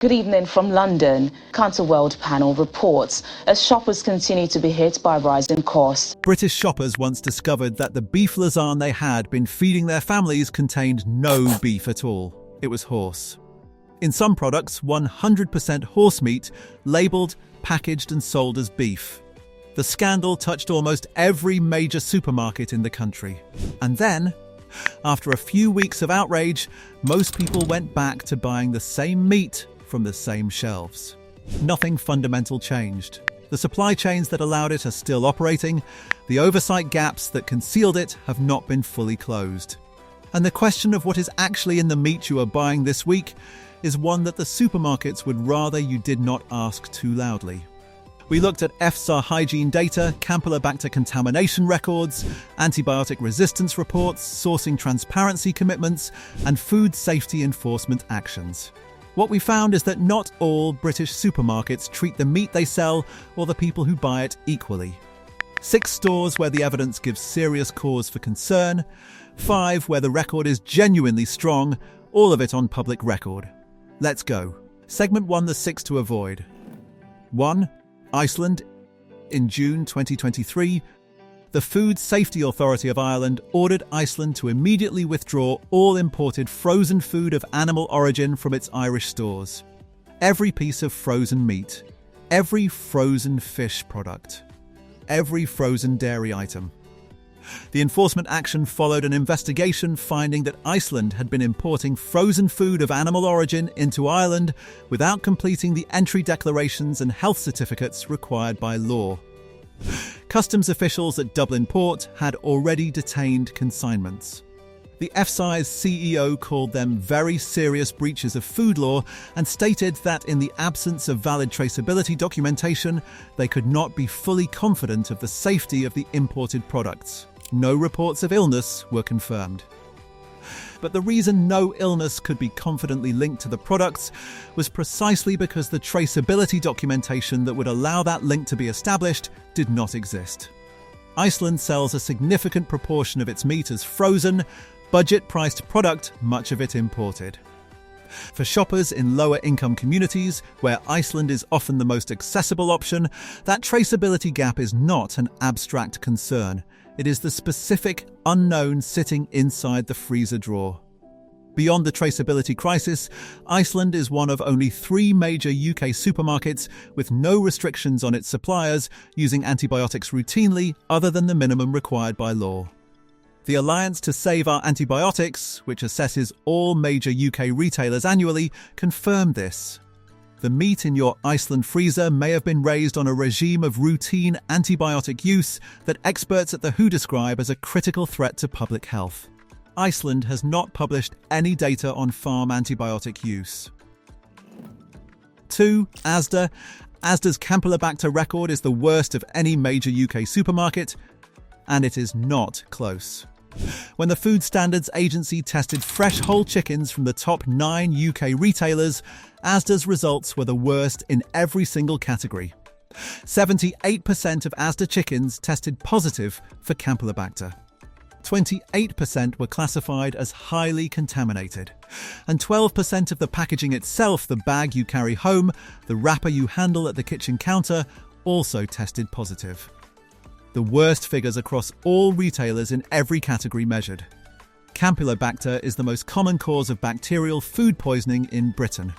Good evening from London. Counterworld panel reports as shoppers continue to be hit by rising costs. British shoppers once discovered that the beef lasagne they had been feeding their families contained no beef at all. It was horse. In some products, 100% horse meat, labelled, packaged and sold as beef. The scandal touched almost every major supermarket in the country. And then, after a few weeks of outrage, most people went back to buying the same meat from the same shelves. Nothing fundamental changed. The supply chains that allowed it are still operating. The oversight gaps that concealed it have not been fully closed. And the question of what is actually in the meat you are buying this week is one that the supermarkets would rather you did not ask too loudly. We looked at EFSA hygiene data, campylobacter contamination records, antibiotic resistance reports, sourcing transparency commitments, and food safety enforcement actions. What we found is that not all British supermarkets treat the meat they sell or the people who buy it equally. 6 stores where the evidence gives serious cause for concern, 5 where the record is genuinely strong, all of it on public record. Let's go. Segment 1, the 6 to avoid. 1. Iceland. In June 2023, the Food Safety Authority of Ireland ordered Iceland to immediately withdraw all imported frozen food of animal origin from its Irish stores. Every piece of frozen meat, every frozen fish product, every frozen dairy item. The enforcement action followed an investigation finding that Iceland had been importing frozen food of animal origin into Ireland without completing the entry declarations and health certificates required by law. Customs officials at Dublin Port had already detained consignments. The FSI's CEO called them very serious breaches of food law and stated that in the absence of valid traceability documentation, they could not be fully confident of the safety of the imported products. No reports of illness were confirmed. But the reason no illness could be confidently linked to the products was precisely because the traceability documentation that would allow that link to be established did not exist. Iceland sells a significant proportion of its meat as frozen, budget-priced product, much of it imported. For shoppers in lower-income communities, where Iceland is often the most accessible option, that traceability gap is not an abstract concern. It is the specific unknown sitting inside the freezer drawer. Beyond the traceability crisis, Iceland is one of only 3 major UK supermarkets with no restrictions on its suppliers using antibiotics routinely other than the minimum required by law. The Alliance to Save Our Antibiotics, which assesses all major UK retailers annually, confirmed this. The meat in your Iceland freezer may have been raised on a regime of routine antibiotic use that experts at the WHO describe as a critical threat to public health. Iceland has not published any data on farm antibiotic use. 2. Asda. Asda's campylobacter record is the worst of any major UK supermarket, and it is not close. When the Food Standards Agency tested fresh whole chickens from the top 9 UK retailers, Asda's results were the worst in every single category. 78% of Asda chickens tested positive for campylobacter. 28% were classified as highly contaminated. And 12% of the packaging itself, the bag you carry home, the wrapper you handle at the kitchen counter, also tested positive. The worst figures across all retailers in every category measured. Campylobacter is the most common cause of bacterial food poisoning in Britain.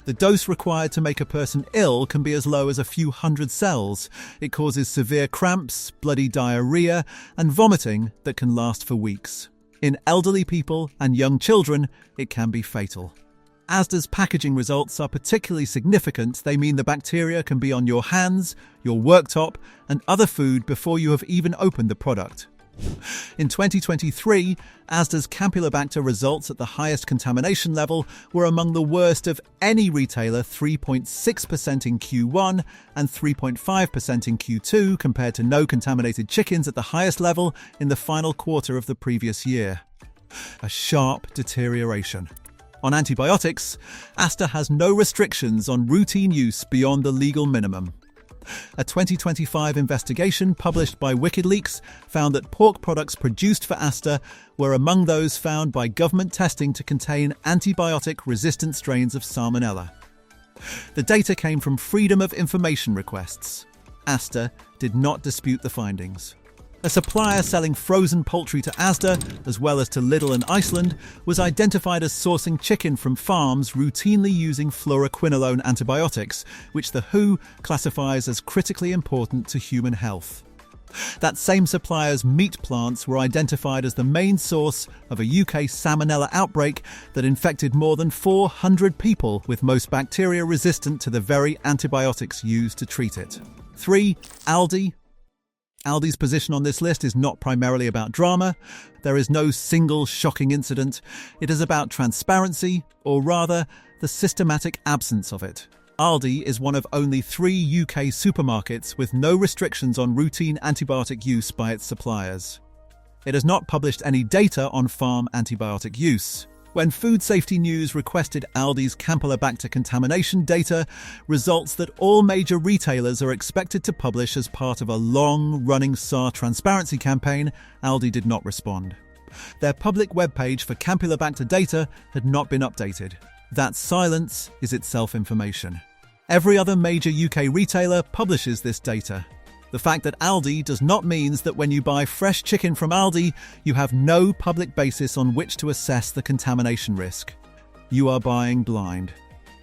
The dose required to make a person ill can be as low as a few hundred cells. It causes severe cramps, bloody diarrhea, and vomiting that can last for weeks. In elderly people and young children, it can be fatal. Asda's packaging results are particularly significant. They mean the bacteria can be on your hands, your worktop, and other food before you have even opened the product. In 2023, Asda's campylobacter results at the highest contamination level were among the worst of any retailer, 3.6% in Q1 and 3.5% in Q2, compared to no contaminated chickens at the highest level in the final quarter of the previous year. A sharp deterioration. On antibiotics, Asda has no restrictions on routine use beyond the legal minimum. A 2025 investigation published by WikiLeaks found that pork products produced for Asda were among those found by government testing to contain antibiotic-resistant strains of Salmonella. The data came from Freedom of Information requests. Asda did not dispute the findings. A supplier selling frozen poultry to Asda, as well as to Lidl and Iceland, was identified as sourcing chicken from farms routinely using fluoroquinolone antibiotics, which the WHO classifies as critically important to human health. That same supplier's meat plants were identified as the main source of a UK salmonella outbreak that infected more than 400 people, with most bacteria resistant to the very antibiotics used to treat it. 3. Aldi. Aldi's position on this list is not primarily about drama. There is no single shocking incident. It is about transparency, or rather, the systematic absence of it. Aldi is one of only 3 UK supermarkets with no restrictions on routine antibiotic use by its suppliers. It has not published any data on farm antibiotic use. When Food Safety News requested Aldi's campylobacter contamination data, results that all major retailers are expected to publish as part of a long-running SAR transparency campaign, Aldi did not respond. Their public webpage for campylobacter data had not been updated. That silence is itself information. Every other major UK retailer publishes this data. The fact that Aldi does not mean that when you buy fresh chicken from Aldi, you have no public basis on which to assess the contamination risk. You are buying blind.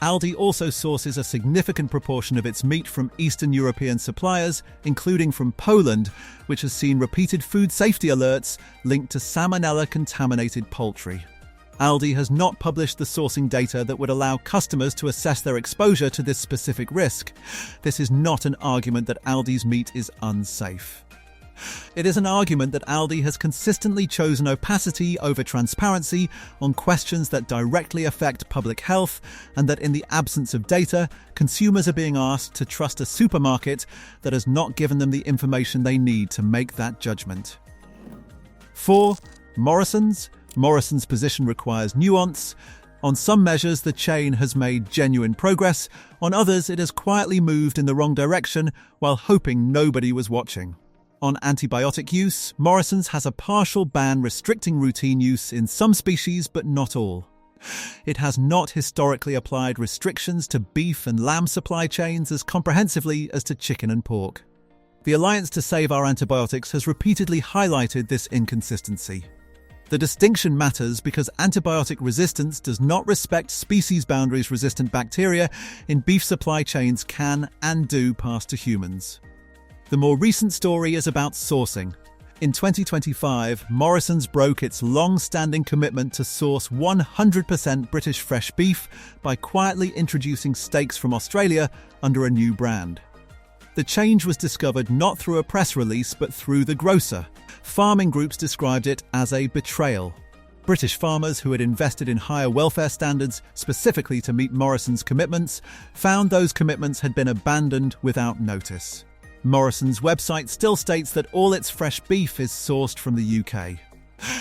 Aldi also sources a significant proportion of its meat from Eastern European suppliers, including from Poland, which has seen repeated food safety alerts linked to salmonella-contaminated poultry. Aldi has not published the sourcing data that would allow customers to assess their exposure to this specific risk. This is not an argument that Aldi's meat is unsafe. It is an argument that Aldi has consistently chosen opacity over transparency on questions that directly affect public health, and that in the absence of data, consumers are being asked to trust a supermarket that has not given them the information they need to make that judgment. 4. Morrisons. Morrisons' position requires nuance. On some measures, the chain has made genuine progress. On others, it has quietly moved in the wrong direction while hoping nobody was watching. On antibiotic use, Morrisons has a partial ban restricting routine use in some species but not all. It has not historically applied restrictions to beef and lamb supply chains as comprehensively as to chicken and pork. The Alliance to Save Our Antibiotics has repeatedly highlighted this inconsistency. The distinction matters because antibiotic resistance does not respect species boundaries. Resistant bacteria in beef supply chains can and do pass to humans. The more recent story is about sourcing. In 2025, Morrisons broke its long-standing commitment to source 100% British fresh beef by quietly introducing steaks from Australia under a new brand. The change was discovered not through a press release but through the grocer. Farming groups described it as a betrayal. British farmers who had invested in higher welfare standards specifically to meet Morrisons' commitments found those commitments had been abandoned without notice. Morrisons' website still states that all its fresh beef is sourced from the UK.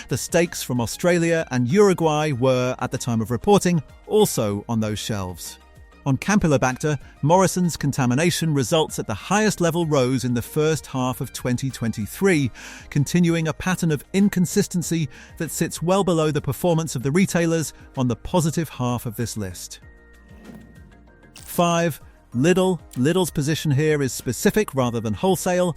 The steaks from Australia and Uruguay were, at the time of reporting, also on those shelves. On campylobacter, Morrisons' contamination results at the highest level rose in the first half of 2023, continuing a pattern of inconsistency that sits well below the performance of the retailers on the positive half of this list. 5. Lidl. Lidl's position here is specific rather than wholesale.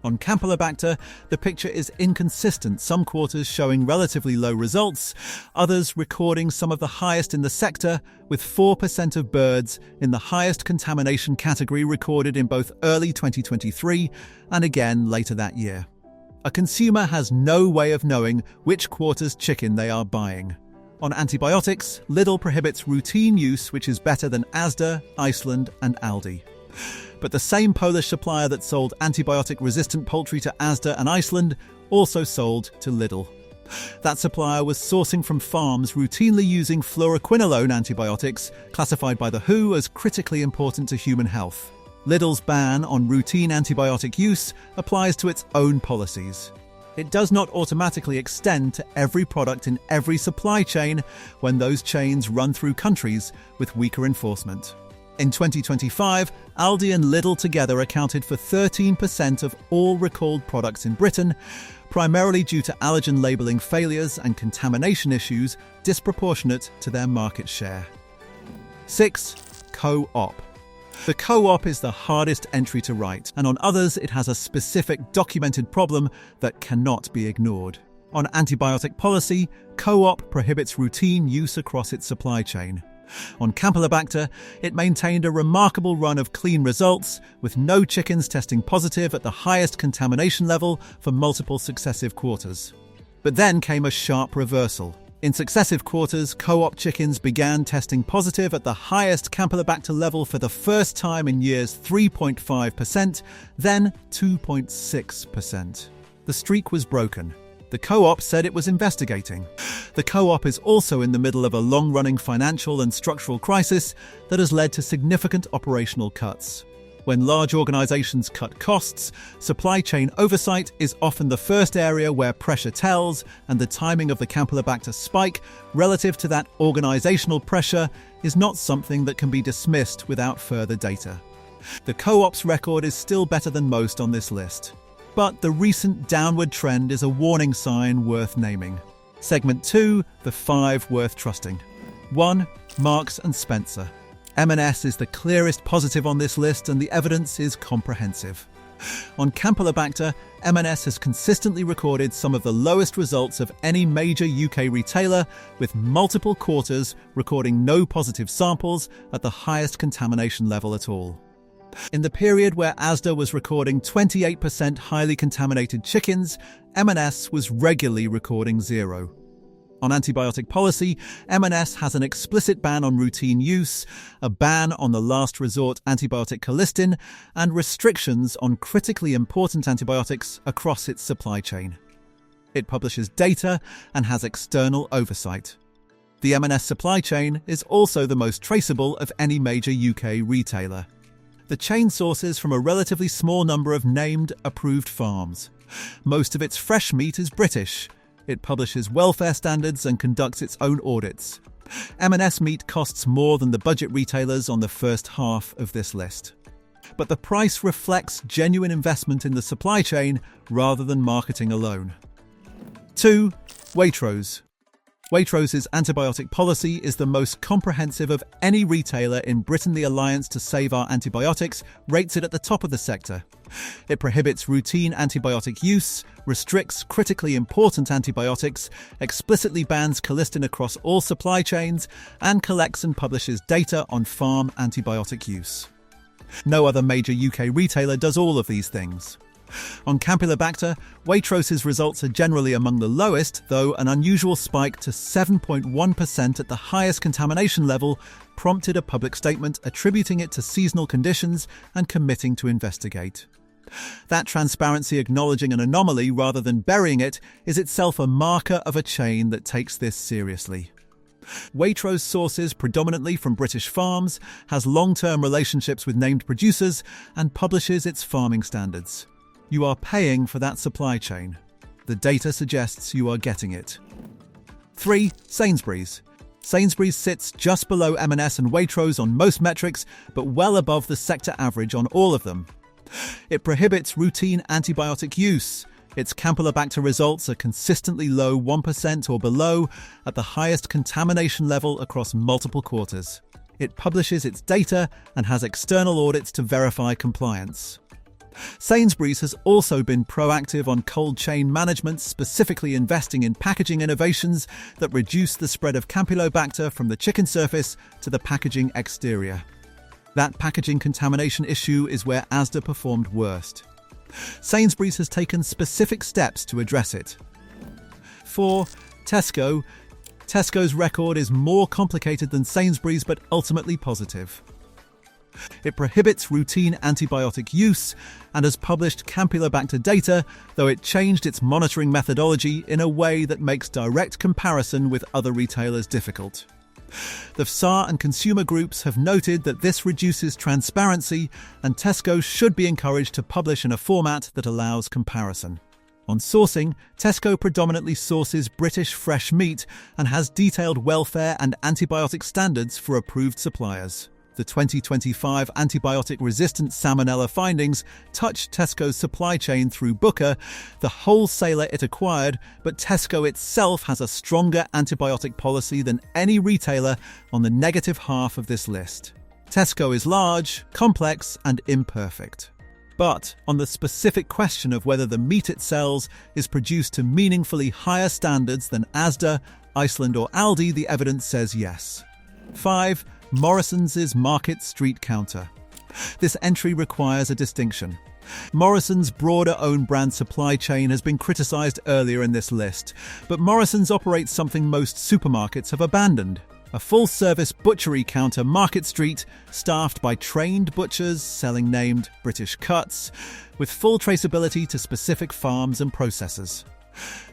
On campylobacter, the picture is inconsistent, some quarters showing relatively low results, others recording some of the highest in the sector, with 4% of birds in the highest contamination category recorded in both early 2023 and again later that year. A consumer has no way of knowing which quarter's chicken they are buying. On antibiotics, Lidl prohibits routine use, which is better than Asda, Iceland and Aldi. But the same Polish supplier that sold antibiotic-resistant poultry to Asda and Iceland also sold to Lidl. That supplier was sourcing from farms routinely using fluoroquinolone antibiotics, classified by the WHO as critically important to human health. Lidl's ban on routine antibiotic use applies to its own policies. It does not automatically extend to every product in every supply chain when those chains run through countries with weaker enforcement. In 2025, Aldi and Lidl together accounted for 13% of all recalled products in Britain, primarily due to allergen labelling failures and contamination issues disproportionate to their market share. 6. Co-op. The co-op is the hardest entry to write, and on others it has a specific documented problem that cannot be ignored. On antibiotic policy, co-op prohibits routine use across its supply chain. On campylobacter, it maintained a remarkable run of clean results, with no chickens testing positive at the highest contamination level for multiple successive quarters. But then came a sharp reversal. In successive quarters, co-op chickens began testing positive at the highest campylobacter level for the first time in years 3.5%, then 2.6%. The streak was broken. The co-op said it was investigating. The co-op is also in the middle of a long-running financial and structural crisis that has led to significant operational cuts. When large organizations cut costs, supply chain oversight is often the first area where pressure tells, and the timing of the campylobacter spike relative to that organizational pressure is not something that can be dismissed without further data. The co-op's record is still better than most on this list. But the recent downward trend is a warning sign worth naming. Segment 2, the 5 worth trusting. 1. Marks & Spencer. M&S is the clearest positive on this list, and the evidence is comprehensive. On campylobacter, M&S has consistently recorded some of the lowest results of any major UK retailer, with multiple quarters recording no positive samples at the highest contamination level at all. In the period where Asda was recording 28% highly contaminated chickens, M&S was regularly recording 0. On antibiotic policy, M&S has an explicit ban on routine use, a ban on the last resort antibiotic colistin, and restrictions on critically important antibiotics across its supply chain. It publishes data and has external oversight. The M&S supply chain is also the most traceable of any major UK retailer. The chain sources from a relatively small number of named, approved farms. Most of its fresh meat is British. It publishes welfare standards and conducts its own audits. M&S meat costs more than the budget retailers on the first half of this list. But the price reflects genuine investment in the supply chain rather than marketing alone. 2. Waitrose. Waitrose's antibiotic policy is the most comprehensive of any retailer in Britain. The Alliance to Save Our Antibiotics rates it at the top of the sector. It prohibits routine antibiotic use, restricts critically important antibiotics, explicitly bans colistin across all supply chains, and collects and publishes data on farm antibiotic use. No other major UK retailer does all of these things. On campylobacter, Waitrose's results are generally among the lowest, though an unusual spike to 7.1% at the highest contamination level prompted a public statement attributing it to seasonal conditions and committing to investigate. That transparency, acknowledging an anomaly rather than burying it, is itself a marker of a chain that takes this seriously. Waitrose sources predominantly from British farms, has long-term relationships with named producers, and publishes its farming standards. You are paying for that supply chain. The data suggests you are getting it. 3. Sainsbury's. Sainsbury's sits just below M&S and Waitrose on most metrics, but well above the sector average on all of them. It prohibits routine antibiotic use. Its campylobacter results are consistently low 1% or below at the highest contamination level across multiple quarters. It publishes its data and has external audits to verify compliance. Sainsbury's has also been proactive on cold chain management, specifically investing in packaging innovations that reduce the spread of campylobacter from the chicken surface to the packaging exterior. That packaging contamination issue is where Asda performed worst. Sainsbury's has taken specific steps to address it. 4. Tesco. Tesco's record is more complicated than Sainsbury's, but ultimately positive. It prohibits routine antibiotic use and has published campylobacter data, though it changed its monitoring methodology in a way that makes direct comparison with other retailers difficult. The FSA and consumer groups have noted that this reduces transparency, and Tesco should be encouraged to publish in a format that allows comparison. On sourcing, Tesco predominantly sources British fresh meat and has detailed welfare and antibiotic standards for approved suppliers. The 2025 antibiotic-resistant salmonella findings touched Tesco's supply chain through Booker, the wholesaler it acquired, but Tesco itself has a stronger antibiotic policy than any retailer on the negative half of this list. Tesco is large, complex, and imperfect. But on the specific question of whether the meat it sells is produced to meaningfully higher standards than Asda, Iceland, or Aldi, the evidence says yes. 5. Morrisons' Market Street Counter. This entry requires a distinction. Morrisons' broader own brand supply chain has been criticised earlier in this list, but Morrisons operates something most supermarkets have abandoned: a full-service butchery counter Market Street, staffed by trained butchers selling named British cuts, with full traceability to specific farms and processors.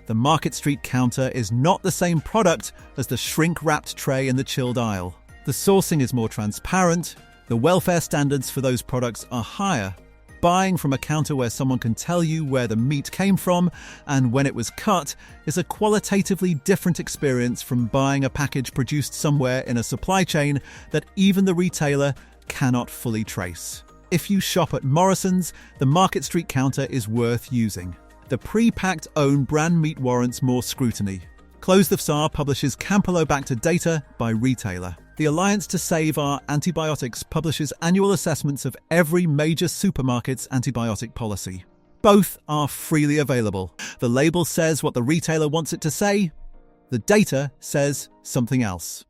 The Market Street counter is not the same product as the shrink-wrapped tray in the chilled aisle. The sourcing is more transparent, the welfare standards for those products are higher. Buying from a counter where someone can tell you where the meat came from and when it was cut is a qualitatively different experience from buying a package produced somewhere in a supply chain that even the retailer cannot fully trace. If you shop at Morrisons, the Market Street counter is worth using. The pre-packed own brand meat warrants more scrutiny. Close the FSAR publishes campylobacter data by retailer. The Alliance to Save Our Antibiotics publishes annual assessments of every major supermarket's antibiotic policy. Both are freely available. The label says what the retailer wants it to say. The data says something else.